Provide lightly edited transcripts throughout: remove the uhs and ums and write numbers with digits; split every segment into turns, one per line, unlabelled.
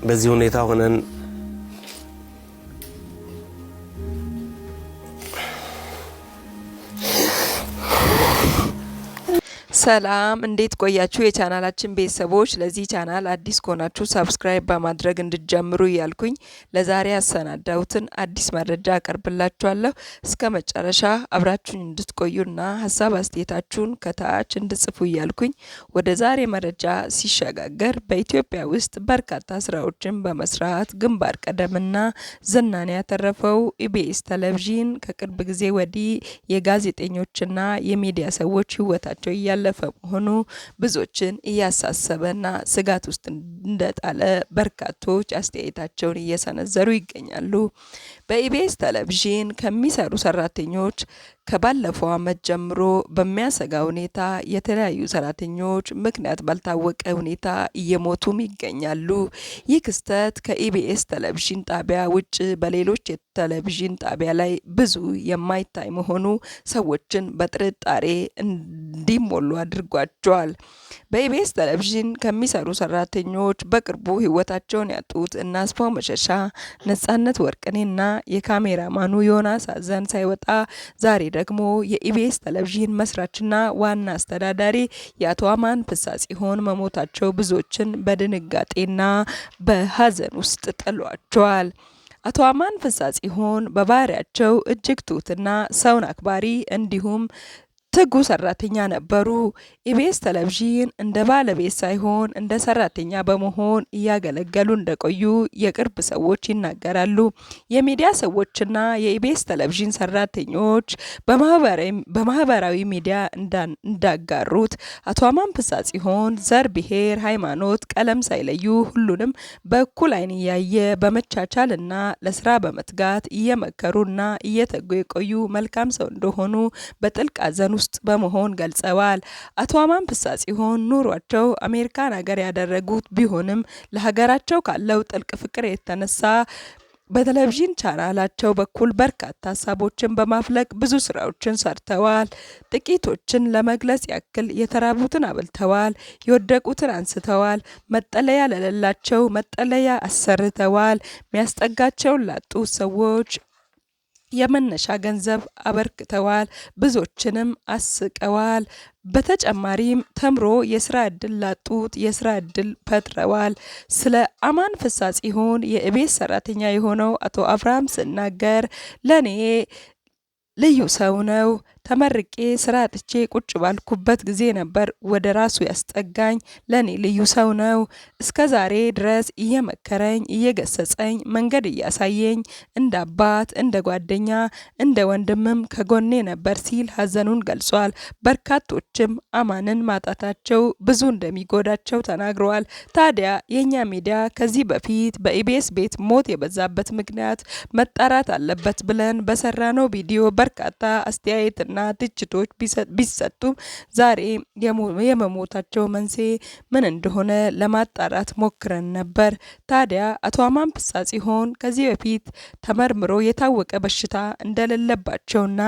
በዚህ ሁኔታ ሆነን
ሰላም እንዴት ቆያችሁ የቻናላችን ቤተሰቦች? ለዚህ ቻናል አዲስ ከሆናችሁ ሰብስክራይብ በማድረግ እንድትጀምሩ እያልኩኝ ለዛሬ ያሰናዳሁትን አዲስ መረጃ አቀርብላችኋለሁ። እስከ መጨረሻ አብራችሁን እንድትቆዩና ሀሳብ አስተያየታችሁን ከታች እንድጽፉ እያልኩኝ ወደ ዛሬ መረጃ ሲሸጋገር በኢትዮጵያ ውስጥ በርካታ ስራዎችን በመስራት ግንባር ቀደምና ዝናን ያተረፈው ኢቢኤስ ቴሌቪዥን ከቅርብ ጊዜ ወዲህ የጋዜጠኞችና የሚዲያ ሰዎች ህይወታቸው እያለፈ መሆኑ ብዙዎችን እያሳሰበና ስጋት ውስጥ እንደጣለ በርካቶች አስተያየታቸውን እየሰነዘሩ ይገኛሉ። በኢቢኤስ ቴሌቪዥን ከሚሰሩ ሰራተኞች ከባለፈው ዓመት ጀምሮ በሚያሰጋ ሁኔታ የተለያዩ ሰራተኞች ምክንያት ባልታወቀ ሁኔታ እየሞቱም ይገኛሉ። ይህ ክስተት ከኢቢኤስ ቴሌቪዥን ጣቢያ ውጭ በሌሎች የቴሌቪዥን ጣቢያ ላይ ብዙ የማይታይ መሆኑ ሰዎችን በጥርጣሬ እንዲሞሉ አድርጓቸዋል። በኢቢኤስ ቴሌቪዥን ከሚሰሩ ሰራተኞች በቅርቡ ህይወታቸውን ያጡት እነ አስፋው መሸሻ፣ ነጻነት ወርቅኔና የካሜራማኑ ዮናስ አዘን ሳይወጣ ዛሬ ደግሞ የኢቢኤስ ቴሌቪዥን መስራችና ዋና አስተዳዳሪ የአቶ አማን ፍሳጽዮን መሞታቸው ብዙዎችን በድንጋጤና በሀዘን ውስጥ ጥሏቸዋል። አቶ አማን ፍሳጽዮን በባህሪያቸው እጅግ ትሁትና ሰውን አክባሪ እንዲሁም ትጉ ሰራተኛ ነበሩ። ኢቢኤስ ቴሌቪዥን እንደ ባለቤት ሳይሆን እንደ ሰራተኛ በመሆን እያገለገሉ እንደቆዩ የቅርብ ሰዎች ይናገራሉ። የሚዲያ ሰዎችና የኢቢኤስ ቴሌቪዥን ሰራተኞች በማህበራዊ ሚዲያ እንዳጋሩት አቶ አማን ፍሳጽዮን ዘር፣ ብሔር፣ ሃይማኖት፣ ቀለም ሳይለዩ ሁሉንም በእኩል ዓይን እያየ በመቻቻልና ለስራ በመትጋት እየመከሩና እየተጉ የቆዩ መልካም ሰው እንደሆኑ በጥልቅ ሐዘን ውስጥ በመሆን ገልጸዋል። አቶ አማን ፍሳጽዮን ኑሯቸው አሜሪካን ሀገር ያደረጉት ቢሆንም ለሀገራቸው ካለው ጥልቅ ፍቅር የተነሳ በቴሌቪዥን ቻናላቸው በኩል በርካታ ሀሳቦችን በማፍለቅ ብዙ ስራዎችን ሰርተዋል። ጥቂቶችን ለመግለጽ ያክል የተራቡትን አብልተዋል፣ የወደቁትን አንስተዋል፣ መጠለያ ለሌላቸው መጠለያ አሰርተዋል፣ ሚያስጠጋቸውን ላጡ ሰዎች የመነሻ ገንዘብ አበርክተዋል፣ ብዙዎችንም አስቀዋል። በተጨማሪም ተምሮ የስራ እድል ላጡት የስራ እድል ፈጥረዋል። ስለ አማን ፍሳጽዮን የኢቢኤስ ሰራተኛ የሆነው አቶ አብርሃም ሲናገር ለኔ ልዩ ሰው ነው። ተመርቄ ስራ አጥቼ ቁጭ ባልኩበት ጊዜ ነበር ወደ ራሱ ያስጠጋኝ። ለኔ ልዩ ሰው ነው። እስከ ዛሬ ድረስ እየመከረኝ እየገሰጸኝ መንገድ እያሳየኝ እንደ አባት፣ እንደ ጓደኛ፣ እንደ ወንድምም ከጎኔ ነበር ሲል ሀዘኑን ገልጿል። በርካቶችም አማንን ማጣታቸው ብዙ እንደሚጎዳቸው ተናግረዋል። ታዲያ የኛ ሚዲያ ከዚህ በፊት በኢቢኤስ ቤት ሞት የበዛበት ምክንያት መጣራት አለበት ብለን በሰራነው ቪዲዮ በርካታ አስተያየትና ትችቶች ቢሰጡም ዛሬ የመሞታቸው መንስኤ ምን እንደሆነ ለማጣራት ሞክረን ነበር። ታዲያ አቶ አማን ፍሳጽዮን ከዚህ በፊት ተመርምሮ የታወቀ በሽታ እንደሌለባቸውና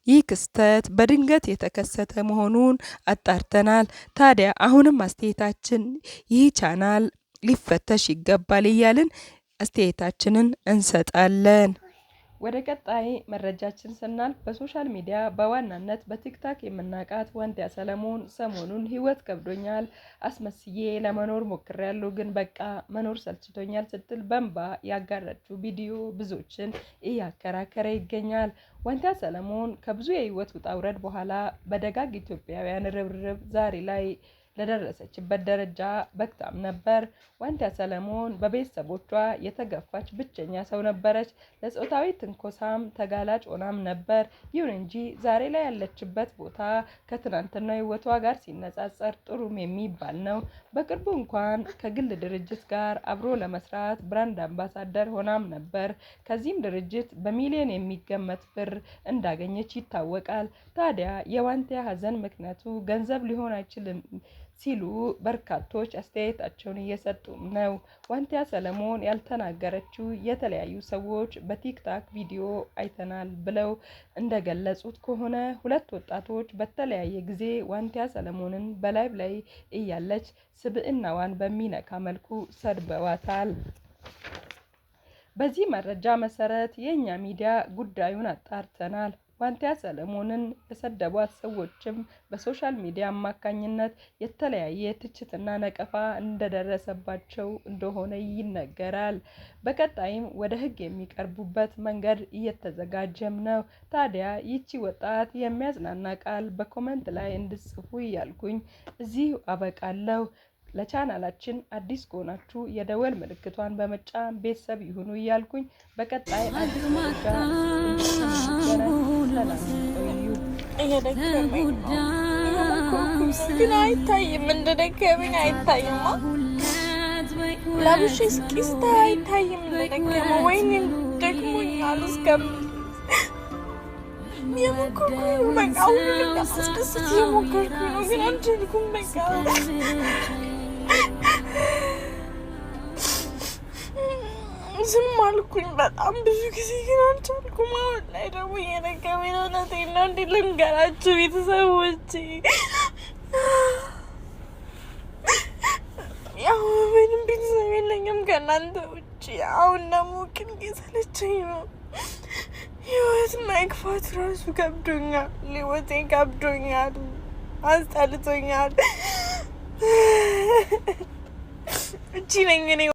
ይህ ክስተት በድንገት የተከሰተ መሆኑን አጣርተናል። ታዲያ አሁንም አስተያየታችን ይህ ቻናል ሊፈተሽ ይገባል እያልን አስተያየታችንን እንሰጣለን። ወደ ቀጣይ መረጃችን ስናልፍ በሶሻል ሚዲያ በዋናነት በቲክታክ የምናውቃት ዋንቲያ ሰለሞን ሰሞኑን ህይወት ከብዶኛል አስመስዬ ለመኖር ሞክሬያለሁ፣ ግን በቃ መኖር ሰልችቶኛል ስትል በእንባ ያጋራችው ቪዲዮ ብዙዎችን እያከራከረ ይገኛል። ዋንቲያ ሰለሞን ከብዙ የህይወት ውጣ ውረድ በኋላ በደጋግ ኢትዮጵያውያን ርብርብ ዛሬ ላይ ለደረሰችበት ደረጃ በቅታም ነበር። ዋንቲያ ሰለሞን በቤተሰቦቿ የተገፋች ብቸኛ ሰው ነበረች። ለጾታዊ ትንኮሳም ተጋላጭ ሆናም ነበር። ይሁን እንጂ ዛሬ ላይ ያለችበት ቦታ ከትናንትና ህይወቷ ጋር ሲነጻጸር ጥሩም የሚባል ነው። በቅርቡ እንኳን ከግል ድርጅት ጋር አብሮ ለመስራት ብራንድ አምባሳደር ሆናም ነበር። ከዚህም ድርጅት በሚሊዮን የሚገመት ብር እንዳገኘች ይታወቃል። ታዲያ የዋንቲያ ሀዘን ምክንያቱ ገንዘብ ሊሆን አይችልም ሲሉ በርካቶች አስተያየታቸውን እየሰጡ ነው። ዋንቲያ ሰለሞን ያልተናገረችው የተለያዩ ሰዎች በቲክታክ ቪዲዮ አይተናል ብለው እንደገለጹት ከሆነ ሁለት ወጣቶች በተለያየ ጊዜ ዋንቲያ ሰለሞንን በላይቭ ላይ እያለች ስብዕናዋን በሚነካ መልኩ ሰድበዋታል። በዚህ መረጃ መሰረት የኛ ሚዲያ ጉዳዩን አጣርተናል። ዋንቲያ ሰለሞንን የሰደቧት ሰዎችም በሶሻል ሚዲያ አማካኝነት የተለያየ ትችትና ነቀፋ እንደደረሰባቸው እንደሆነ ይነገራል። በቀጣይም ወደ ሕግ የሚቀርቡበት መንገድ እየተዘጋጀም ነው። ታዲያ ይቺ ወጣት የሚያጽናና ቃል በኮመንት ላይ እንድጽፉ እያልኩኝ እዚህ አበቃለሁ። ለቻናላችን አዲስ ከሆናችሁ የደወል ምልክቷን በመጫን ቤተሰብ ይሁኑ እያልኩኝ በቀጣይ አዲስ መረጃ
ግን አይታይም፣ እንደደከመኝ አይታይማ። ለብሼ እስኪስታ አይታይም እንደደከመ። ወይኔ ደክሞኛል እስከምል የሞከርኩኝ ነው። በቃ ሁሉንም አስደስት የሞከርኩኝ ነው፣ ግን አልቻልኩም። በቃ ዝም አልኩኝ በጣም ብዙ ጊዜ፣ ግን አልቻልኩም። አሁን ላይ ደግሞ እየደከመኝ ነው። እውነቴን ነው። እንዴት ልንገራችሁ ቤተሰቦቼ? ያው ምንም ቤተሰብ የለኝም ከእናንተ ውጭ። አሁን ደግሞ ግን እየሰለቸኝ ነው። ህይወት መግፋት ራሱ ከብዶኛል። ህይወቴ ከብዶኛል፣ አስጠልቶኛል። እቺ ነኝ እኔ።